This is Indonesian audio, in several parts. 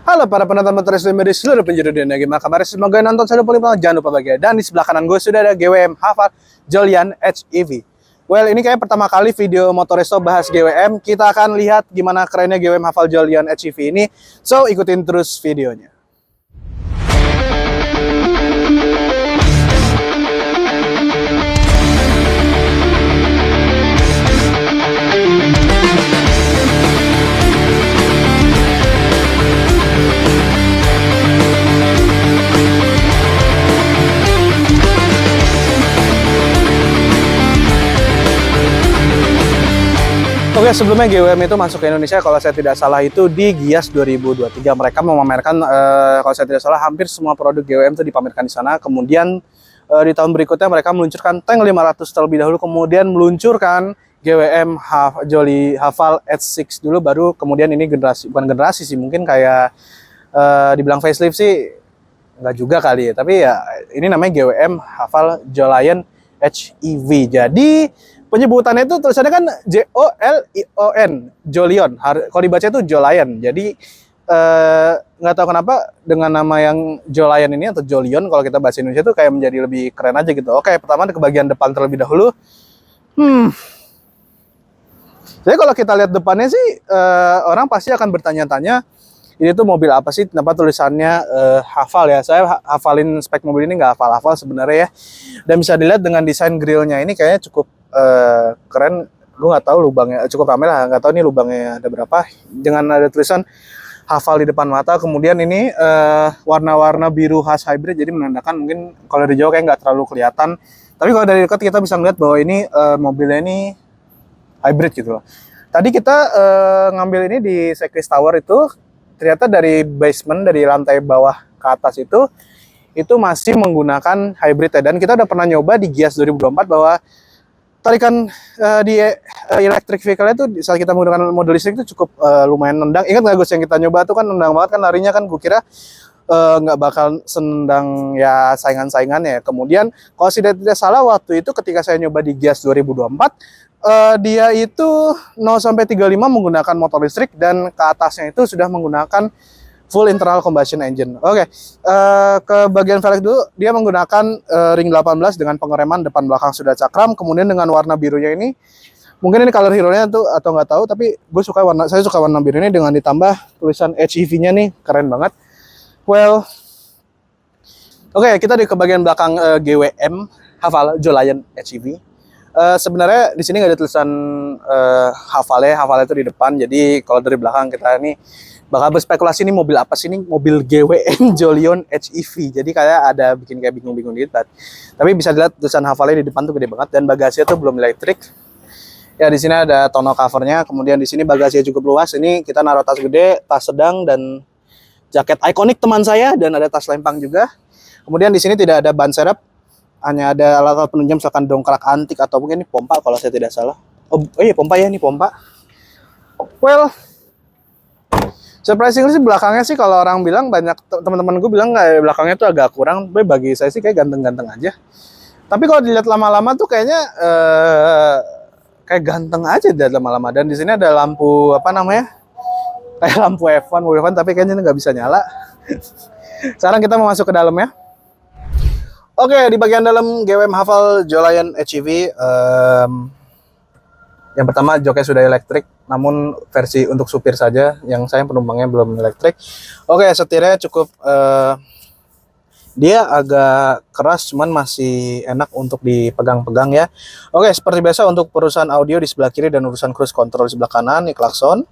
Halo para penonton motor streamer di seluruh penjuru dunia, gimana kabar? Semoga nonton selalu paling banget, jangan lupa bahagia. Dan di sebelah kanan gue sudah ada GWM Haval Jolian HEV. Well, ini kayak pertama kali video Motoresto bahas GWM. Kita akan lihat gimana kerennya GWM Haval Jolian HEV ini. So, ikutin terus videonya. Oke, sebelumnya GWM itu masuk ke Indonesia kalau saya tidak salah itu di Gias 2023. Mereka memamerkan kalau saya tidak salah hampir semua produk GWM itu dipamerkan di sana. Kemudian di tahun berikutnya mereka meluncurkan Tank 500 terlebih dahulu, kemudian meluncurkan GWM Haval H6 dulu, baru kemudian ini bukan generasi sih, mungkin kayak dibilang facelift sih enggak juga kali ya, tapi ya ini namanya GWM Haval Jolian HEV. Jadi penyebutannya itu tulisannya kan Jolion, Jolion. Kalau dibaca itu Jolian. Jadi nggak tahu kenapa dengan nama yang Jolian ini atau Jolion kalau kita bahasa Indonesia itu kayak menjadi lebih keren aja gitu. Oke, pertama ke bagian depan terlebih dahulu. Jadi kalau kita lihat depannya sih orang pasti akan bertanya-tanya, ini tuh mobil apa sih? Kenapa tulisannya Haval ya? Saya hafalin spek mobil ini nggak hafal-hafal sebenarnya ya. Dan bisa dilihat dengan desain grillnya ini kayaknya cukup keren. Gue nggak tahu lubangnya, cukup ramai lah. Nggak tahu nih lubangnya ada berapa. Dengan ada tulisan Haval di depan mata. Kemudian ini warna-warna biru khas hybrid. Jadi menandakan mungkin kalau dari jauh kayak nggak terlalu kelihatan. Tapi kalau dari dekat kita bisa melihat bahwa ini mobilnya ini hybrid gitu loh. Tadi kita ngambil ini di Cyclist Tower itu. Ternyata dari basement, dari lantai bawah ke atas itu masih menggunakan hybrid ya. Dan kita udah pernah nyoba di Gias 2024 bahwa tarikan di electric vehicle itu saat kita menggunakan model listrik itu cukup lumayan nendang. Ingat nggak Gus, yang kita nyoba tuh kan nendang banget kan larinya kan, gue kira nggak bakal senendang ya saingan-saingannya. Kemudian kalau tidak salah waktu itu ketika saya nyoba di Gias 2024, dia itu 0-35 menggunakan motor listrik dan ke atasnya itu sudah menggunakan full internal combustion engine. Oke, ke bagian velg dulu, dia menggunakan ring 18 dengan pengereman depan belakang sudah cakram. Kemudian dengan warna birunya ini, mungkin ini color hero-nya tuh atau nggak tahu, tapi saya suka warna biru ini dengan ditambah tulisan HEV-nya nih, keren banget. Well, oke, kita ke bagian belakang GWM Haval Jolian HEV. Sebenarnya di sini nggak ada tulisan Haval itu di depan. Jadi kalau dari belakang kita ini bakal berspekulasi ini mobil apa sih, ini mobil GWM Jolian HEV. Jadi kayak ada bikin kayak bingung-bingung gitu. Tapi bisa dilihat tulisan Havalnya di depan tuh gede banget, dan bagasinya tuh belum elektrik. Ya di sini ada tonneau covernya. Kemudian di sini bagasinya cukup luas. Ini kita naruh tas gede, tas sedang, dan jaket ikonik teman saya, dan ada tas lempang juga. Kemudian di sini tidak ada ban serep. Hanya ada alat-alat penunjang misalkan dongkrak antik atau mungkin ini pompa kalau saya tidak salah. Oh iya, pompa ya, ini pompa. Well, surprisingly sih belakangnya sih kalau orang bilang, banyak teman-teman gue bilang kayak belakangnya tuh agak kurang, tapi bagi saya sih kayak ganteng-ganteng aja. Tapi kalau dilihat lama-lama tuh kayaknya kayak ganteng aja dilihat lama-lama. Dan di sini ada lampu apa namanya? Kayak lampu F1, mobil F1, tapi kayaknya nggak bisa nyala. Sekarang kita mau masuk ke dalam ya. Oke, di bagian dalam GWM Haval Jolian HEV, yang pertama joknya sudah elektrik, namun versi untuk supir saja, yang saya penumpangnya belum elektrik. Oke, setirnya cukup, dia agak keras, cuman masih enak untuk dipegang-pegang ya. Oke, seperti biasa untuk urusan audio di sebelah kiri dan urusan cruise control di sebelah kanan, ini klakson.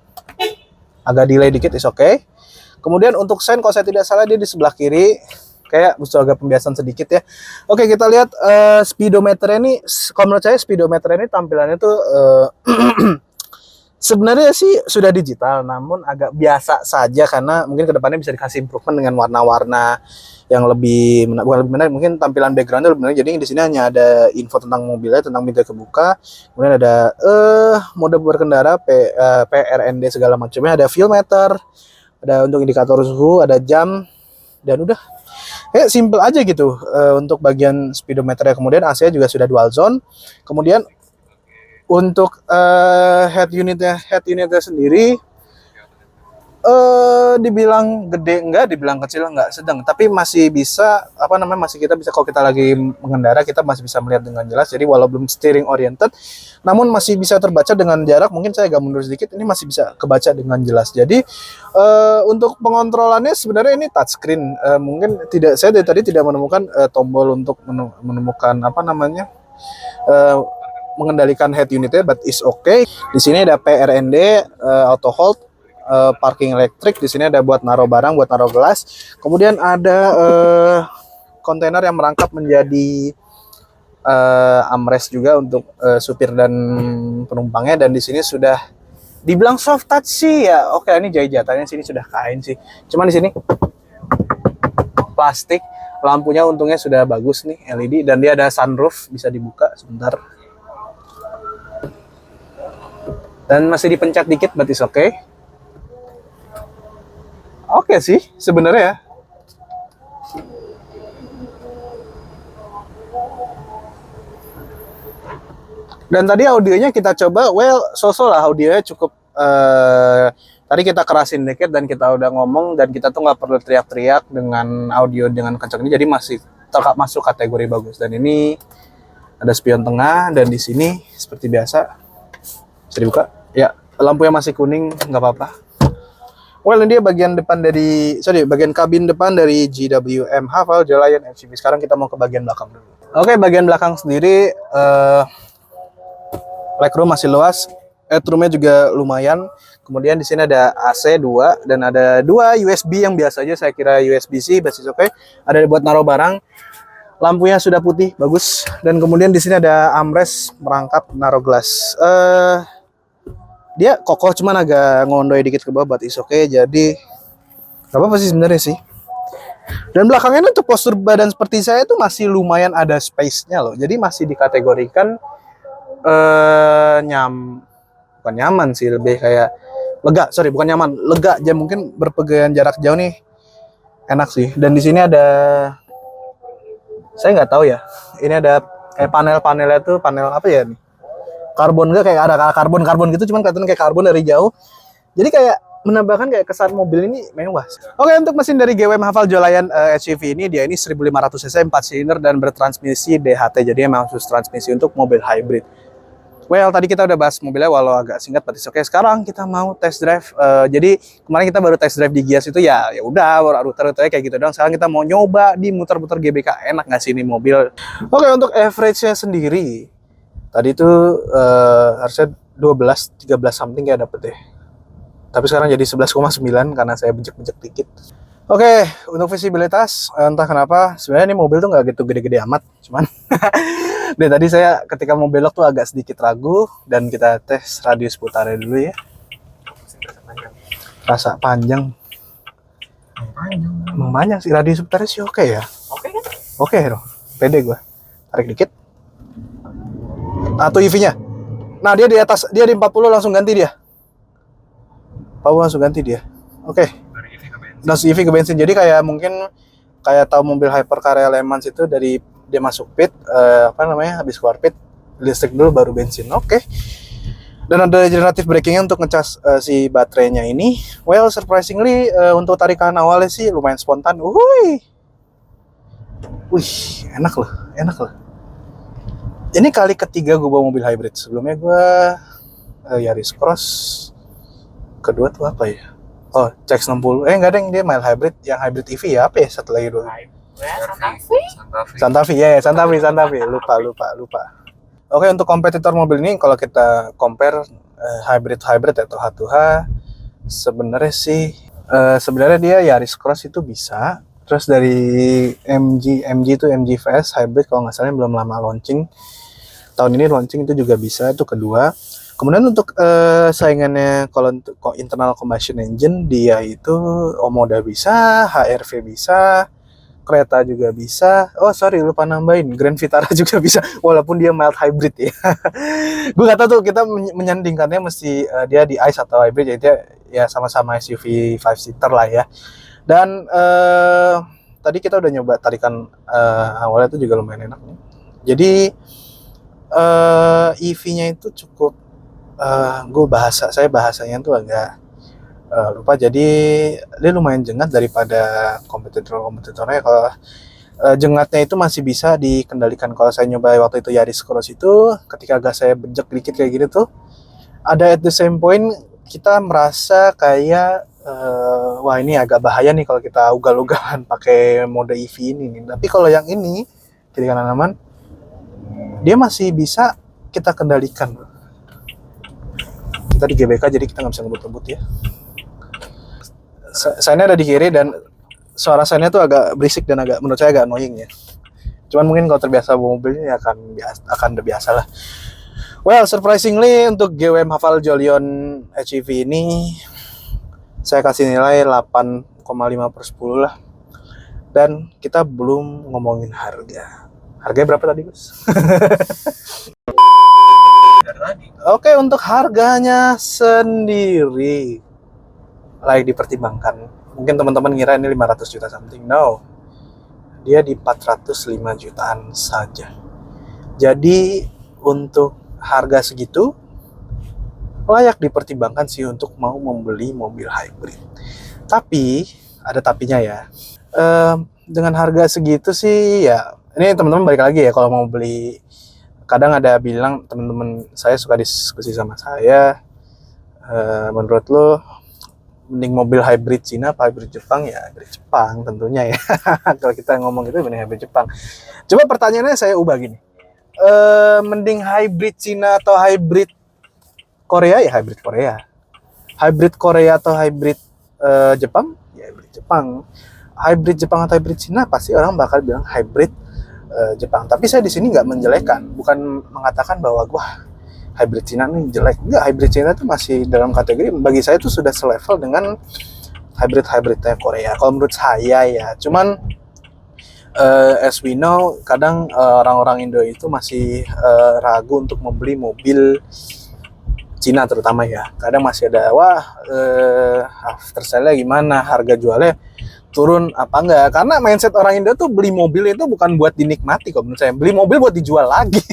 Agak delay dikit, is oke. Kemudian untuk sen, kalau saya tidak salah dia di sebelah kiri. Kayak butuh agak pembiasan sedikit ya. Oke, kita lihat speedometer ini. Kalau menurut saya speedometer ini tampilannya tuh sebenarnya sih sudah digital, namun agak biasa saja karena mungkin kedepannya bisa dikasih improvement dengan warna-warna yang lebih bukan lebih menarik, mungkin tampilan backgroundnya lebih menarik. Jadi di sini hanya ada info tentang mobilnya, tentang pintu kebuka, kemudian ada mode berkendara, PRND segala macamnya, ada fuel meter, ada untuk indikator suhu, ada jam, dan udah. Simple aja gitu untuk bagian speedometernya. Kemudian AC juga sudah dual zone. Kemudian untuk head unitnya sendiri Dibilang gede enggak, dibilang kecil enggak, sedang. Tapi masih bisa, apa namanya, masih kita bisa, kalau kita lagi mengendara, kita masih bisa melihat dengan jelas. Jadi walau belum steering oriented, namun masih bisa terbaca dengan jarak. Mungkin saya agak mundur sedikit, ini masih bisa kebaca dengan jelas. Jadi untuk pengontrolannya sebenarnya ini touchscreen. Mungkin tidak, saya dari tadi tidak menemukan tombol untuk menemukan apa namanya, eh, mengendalikan head unitnya, but is okay. Di sini ada PRND, auto hold, parking elektrik. Di sini ada buat naruh barang, buat naruh gelas. Kemudian ada kontainer yang merangkap menjadi armrest juga untuk supir dan penumpangnya. Dan di sini sudah dibilang soft touch sih ya. Oke, ini jahitannya sini sudah kain sih. Cuman di sini plastik. Lampunya untungnya sudah bagus nih, LED, dan dia ada sunroof, bisa dibuka sebentar. Dan masih dipencet dikit, but is okay. Oke sih sebenarnya ya. Dan tadi audionya kita coba, well, so-so lah audionya cukup. Tadi kita kerasin dikit dan kita udah ngomong, dan kita tuh nggak perlu teriak-teriak dengan audio dengan kencang ini, jadi masih masuk kategori bagus. Dan ini ada spion tengah, dan di sini seperti biasa bisa dibuka. Ya, lampunya masih kuning, nggak apa-apa. Well, ini dia bagian depan dari, bagian kabin depan dari GWM Haval Jolayan SUV. Sekarang kita mau ke bagian belakang dulu. Oke, bagian belakang sendiri, legroom masih luas, headroomnya juga lumayan. Kemudian di sini ada AC 2 dan ada 2 USB yang biasa aja, saya kira USB-C, basis oke. Ada buat naruh barang. Lampunya sudah putih, bagus. Dan kemudian di sini ada armrest merangkap naruh gelas. Dia kokoh, cuman agak ngondoy dikit ke bawah, but is okay. Jadi gak apa-apa sih sebenarnya sih. Dan belakangnya untuk postur badan seperti saya itu masih lumayan ada space-nya loh. Jadi masih dikategorikan bukan nyaman sih, lebih kayak lega. Bukan nyaman, lega aja. Mungkin berpegangan jarak jauh nih enak sih. Dan di sini ada, saya nggak tahu ya, ini ada kayak panel-panelnya tuh, panel apa ya nih? Karbon, enggak, kayak ada karbon gitu, cuman kelihatan kayak karbon dari jauh. Jadi kayak menambahkan kayak kesan mobil ini mewah. Oke, untuk mesin dari GWM Haval Jolayan SUV ini, dia ini 1500 cc 4 silinder dan bertransmisi DHT. Jadi emang khusus transmisi untuk mobil hybrid. Well, tadi kita udah bahas mobilnya walau agak singkat, but oke. Sekarang kita mau test drive. Jadi kemarin kita baru test drive di Gias itu, ya udah rute-rutenya kayak gitu dong. Sekarang kita mau nyoba di muter-muter GBK. Enak nggak sih ini mobil? Oke, untuk average-nya sendiri, tadi itu harusnya 13 something kayak dapet deh. Tapi sekarang jadi 11,9 karena saya bejek-bejek dikit. Oke, untuk visibilitas, entah kenapa sebenarnya ini mobil tuh nggak gitu gede-gede amat, cuman deh tadi saya ketika mau belok tuh agak sedikit ragu, dan kita tes radius putarnya dulu ya. Rasa panjang. Emang panjang sih, radius putarnya sih oke ya. Oke kan? Oke dong, pede gue. Tarik dikit. Atau EV-nya. Nah, dia di atas, dia di 40 langsung ganti dia. Langsung ganti dia. Oke. Dari EV ke bensin. Jadi kayak mungkin kayak tahu mobil hypercar Le Mans itu, dari dia masuk pit, habis keluar pit, listrik dulu baru bensin. Oke. Dan ada generative braking untuk ngecas si baterainya ini. Well, surprisingly untuk tarikan awalnya sih lumayan spontan. Wih, enak loh. Ini kali ketiga gue bawa mobil hybrid. Sebelumnya gue Yaris Cross. Kedua tuh apa ya? Oh, CX-60. Enggak deng, dia mild hybrid. Yang hybrid EV ya, apa ya satu lagi dulu? Santa Fe. Lupa. Oke, untuk kompetitor mobil ini, kalau kita compare hybrid atau H2H, sebenarnya dia Yaris Cross itu bisa. Terus dari MG itu MG VS hybrid, kalau nggak salah belum lama launching. Tahun ini launching itu juga bisa, itu kedua. Kemudian untuk saingannya, kalau untuk internal combustion engine, dia itu Omoda bisa, HR-V bisa, kereta juga bisa. Oh sorry, lupa nambahin, Grand Vitara juga bisa, walaupun dia mild hybrid ya. Gue nggak tahu tuh, kita menyandingkannya mesti dia di ICE atau hybrid, jadi dia ya sama-sama SUV 5-seater lah ya. Dan tadi kita udah nyoba tarikan awalnya itu juga lumayan enak nih. Jadi EV-nya itu cukup, saya bahasanya tuh agak lupa. Jadi dia lumayan jengat daripada kompetitornya. Kalau jengatnya itu masih bisa dikendalikan. Kalau saya nyoba waktu itu Yaris Cross itu, ketika gas saya bejek dikit kayak gitu tuh, ada at the same point kita merasa kayak wah ini agak bahaya nih kalau kita ugal-ugalan pakai mode EV ini nih. Tapi kalau yang ini kiri kanan aman, dia masih bisa kita kendalikan. Kita di GBK jadi kita nggak bisa ngebut-ngebut ya. Saya ada di kiri dan suara saya tuh agak berisik dan agak menurut saya agak annoying ya. Cuman mungkin kalau terbiasa bawa mobilnya ya akan udah biasa lah. Well, surprisingly untuk GWM Haval Jolion HEV ini saya kasih nilai 8,5/10 lah. Dan kita belum ngomongin harga. Harganya berapa tadi, Gus? Oke, untuk harganya sendiri layak dipertimbangkan. Mungkin teman-teman ngira ini 500 juta something. No. Dia di 405 jutaan saja. Jadi untuk harga segitu layak dipertimbangkan sih untuk mau membeli mobil hybrid. Tapi ada tapinya ya. Dengan harga segitu sih ya, ini teman-teman balik lagi ya kalau mau beli. Kadang ada bilang teman-teman saya suka diskusi sama saya, menurut lo mending mobil hybrid Cina apa hybrid Jepang? Ya hybrid Jepang tentunya ya. Kalau kita ngomong itu mending hybrid Jepang. Coba pertanyaannya saya ubah gini. Mending hybrid Cina atau hybrid Korea? Ya hybrid Korea. Hybrid Korea atau hybrid Jepang? Ya hybrid Jepang. Hybrid Jepang atau hybrid Cina? Pasti orang bakal bilang hybrid Jepang. Tapi saya di sini nggak menjelekan, bukan mengatakan bahwa wah hybrid Cina ini jelek. Enggak, hybrid Cina itu masih dalam kategori, bagi saya itu sudah selevel dengan hybridnya Korea. Kalau menurut saya ya, cuman as we know, kadang orang-orang Indo itu masih ragu untuk membeli mobil Cina terutama ya. Kadang masih ada, wah after sale-nya gimana, harga jualnya turun apa enggak. Karena mindset orang Indo tuh beli mobil itu bukan buat dinikmati kok menurut saya. Beli mobil buat dijual lagi.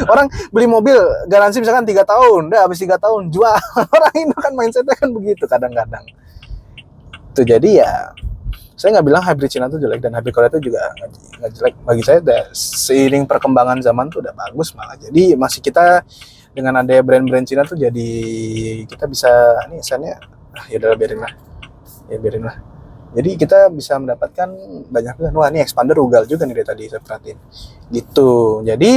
Orang beli mobil garansi misalkan 3 tahun, udah habis 3 tahun jual. Orang Indo kan mindsetnya kan begitu kadang-kadang. Tuh jadi ya, saya nggak bilang hybrid Cina itu jelek dan hybrid Korea itu juga nggak jelek. Bagi saya udah seiring perkembangan zaman tuh udah bagus malah. Jadi masih kita dengan adanya brand-brand Cina tuh jadi kita bisa nih kesannya ya udah biarin lah. Jadi kita bisa mendapatkan banyak kan. Wah ini expander ugal juga nih dari tadi saya perhatiin. Gitu. Jadi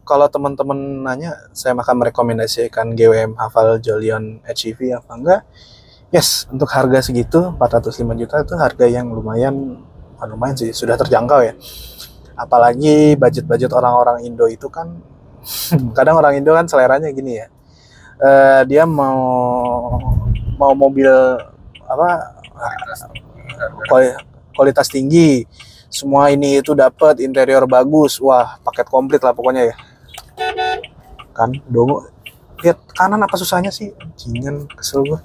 kalau teman-teman nanya saya akan merekomendasikan GWM Haval Jolion HEV apa enggak? Yes, untuk harga segitu 405 juta itu harga yang lumayan sih, sudah terjangkau ya. Apalagi budget orang-orang Indo itu kan kadang orang Indo kan seleranya gini ya. Dia mau mobil apa kualitas tinggi, semua ini itu dapat, interior bagus, wah paket komplit lah pokoknya ya. Kan dongo lihat kanan apa susahnya sih, jingan kesel gua.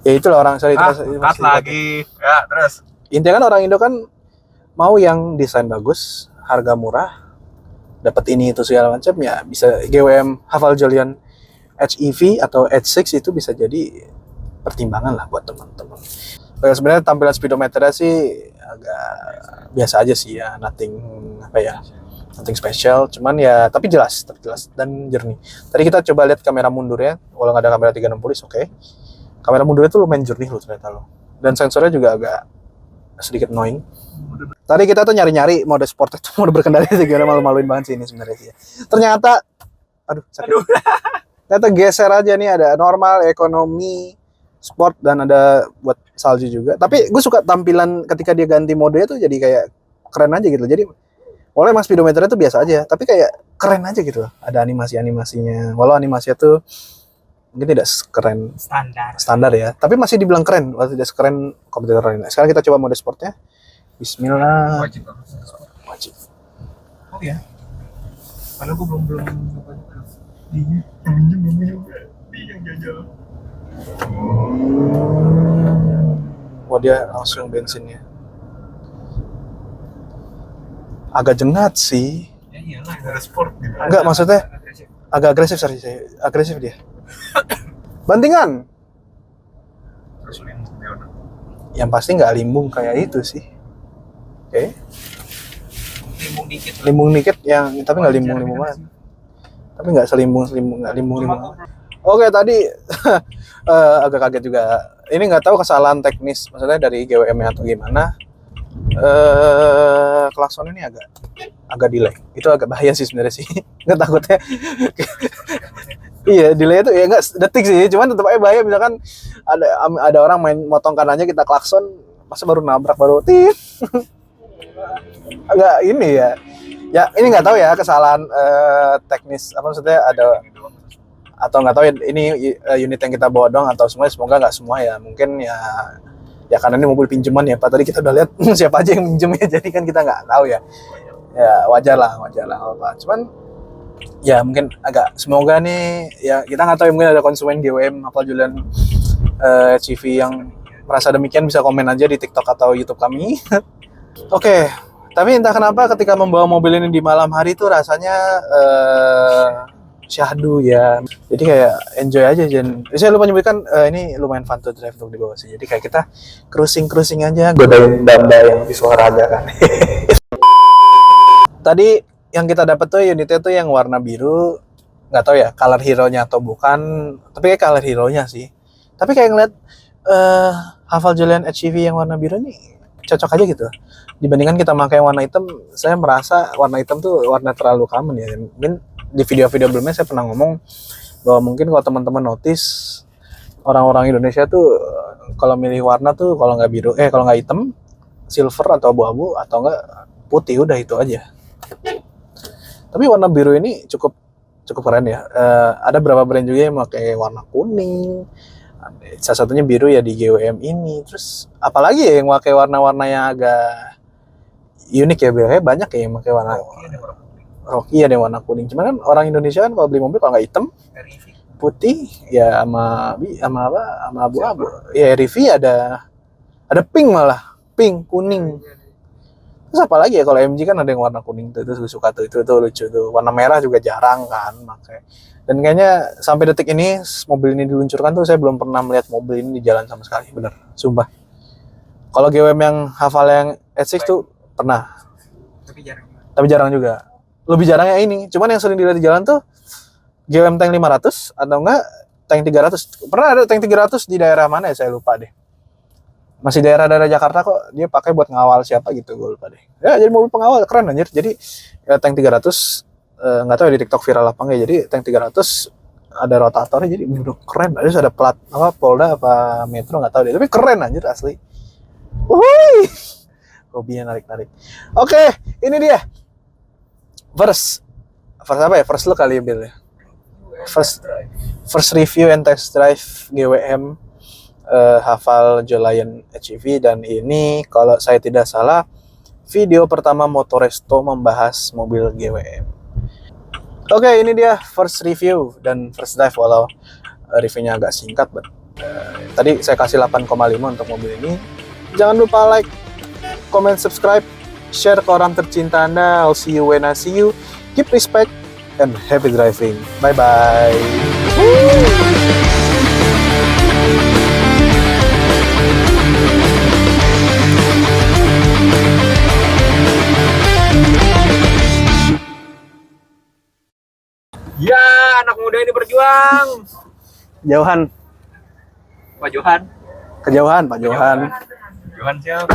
Ya itulah orang saya itu lagi ya. Terus intinya kan orang Indo kan mau yang desain bagus, harga murah, dapat ini itu segala macam ya. Bisa GWM Haval Jolion HEV atau H6 itu bisa jadi pertimbangan lah buat teman-teman. Sebenarnya tampilan speedometernya sih agak biasa aja sih ya, nothing special, cuman ya tapi jelas dan jernih. Tadi kita coba lihat kamera mundurnya, walau nggak ada kamera 360 oke. Kamera mundurnya tuh lumayan jernih loh ternyata loh. Dan sensornya juga agak sedikit annoying. Tadi kita tuh nyari-nyari mode sport itu, mode berkendara itu gimana, malu-maluin banget sih ini sebenarnya sih. Ternyata sakit. Ternyata geser aja nih, ada normal, ekonomi, sport, dan ada buat salju juga. Tapi gue suka tampilan ketika dia ganti modenya tuh jadi kayak keren aja gitu. Jadi walaupun emang speedometernya tuh biasa aja, tapi kayak keren aja gitu loh. Ada animasinya. Walau animasinya tuh mungkin tidak keren standar ya, tapi masih dibilang keren, walau tidak sekeren kompetitor lain. Sekarang kita coba mode sportnya. Bismillah. Wajib. Oh ya. Padahal gue belum Wah dia langsung bensinnya. Agak jengat sih. Ya iyalah, ada sport gitu. Enggak, maksudnya agak agresif dia. Bantingan. Terus limbung gimana? Yang pasti nggak limbung kayak itu sih. Oke. Limbung dikit. Limbung dikit yang tapi nggak limbung banget. Tapi nggak nggak limbung. Oke, tadi agak kaget juga. Ini nggak tahu kesalahan teknis, maksudnya dari GWM atau gimana. Klakson ini agak delay. Itu agak bahaya sih sebenarnya sih. Nggak takutnya. Iya, delay itu ya nggak detik sih, cuman tetap aja bahaya. Misalkan ada orang main motong kanannya, kita klakson, masa baru nabrak baru tit. Agak ini ya. Ya ini nggak tahu ya kesalahan teknis apa maksudnya ada atau nggak tahu ya, ini unit yang kita bawa dong atau semoga nggak semua ya, mungkin ya karena ini mobil pinjaman ya Pak, tadi kita udah lihat siapa aja yang minjem ya, jadi kan kita nggak tahu ya wajar lah Pak, cuman ya mungkin agak semoga nih ya, kita nggak tahu ya, mungkin ada konsumen GWM Haval Julian CV yang merasa demikian, bisa komen aja di TikTok atau YouTube kami. Oke. Tapi entah kenapa ketika membawa mobil ini di malam hari itu rasanya syahdu ya. Jadi kayak enjoy aja. Saya lupa nyebutkan ini lumayan fun to drive untuk dibawa sih. Jadi kayak kita cruising aja, godain danda yang di suara aja kan. Tadi yang kita dapat tuh unitnya tuh yang warna biru. Nggak tahu ya color hero-nya atau bukan. Tapi kayak color hero-nya sih. Tapi kayak ngeliat Haval Julian HEV yang warna biru nih cocok aja gitu. Dibandingkan kita pakai warna hitam, saya merasa warna hitam tuh warna terlalu common ya. Mungkin di video-video sebelumnya saya pernah ngomong bahwa mungkin kalau teman-teman notice orang-orang Indonesia tuh kalau milih warna tuh kalau nggak biru, kalau nggak hitam, silver atau abu-abu atau nggak putih, udah itu aja. Tapi warna biru ini cukup keren ya. Ada beberapa brand juga yang pakai warna kuning. Salah satunya biru ya di GWM ini. Terus apalagi ya yang pakai warna-warna yang agak unik ya, biasanya banyak ya yang pakai warna Rocky ada yang warna kuning. Cuman kan orang Indonesia kan kalau beli mobil kalau nggak hitam, putih ya sama abu-abu. Ya RV ada pink, malah pink, kuning. Terus apalagi ya kalau MG kan ada yang warna kuning tuh, itu suka tuh, itu lucu tuh. Warna merah juga jarang kan pakai. Dan kayaknya sampai detik ini mobil ini diluncurkan tuh saya belum pernah melihat mobil ini di jalan sama sekali, bener, sumpah. Kalau GWM yang Haval yang S6 tuh pernah, tapi jarang juga. Lebih jarangnya ini, cuman yang sering dilihat di jalan tuh GWM Tank 500 atau enggak Tank 300. Pernah ada Tank 300 di daerah mana ya, saya lupa deh. Masih daerah-daerah Jakarta kok, dia pakai buat ngawal siapa gitu, gue lupa deh. Ya jadi mobil pengawal, keren anjir. Jadi ya, Tank 300 nggak tahu ya di TikTok viral apa enggak ya. Jadi Tank 300 ada rotatornya, jadi bener keren. Terus ada plat apa Polda apa Metro nggak tahu deh, tapi keren anjir asli. Wuih, hobinya narik-narik. Oke, ini dia first apa ya, first look kali ya Bill ya, first review and test drive GWM Haval Julian HEV. Dan ini kalau saya tidak salah video pertama Motoresto membahas mobil GWM. Oke, ini dia first review dan first drive, walau reviewnya agak singkat, but tadi saya kasih 8,5 untuk mobil ini. Jangan lupa like, comment, subscribe, share ke orang tercinta Anda. I'll see you when I see you. Keep respect and happy driving. Bye-bye. Ya, anak muda ini berjuang. Jauhan. Pak Johan. Kejauhan, Pak Johan. Johan siapa?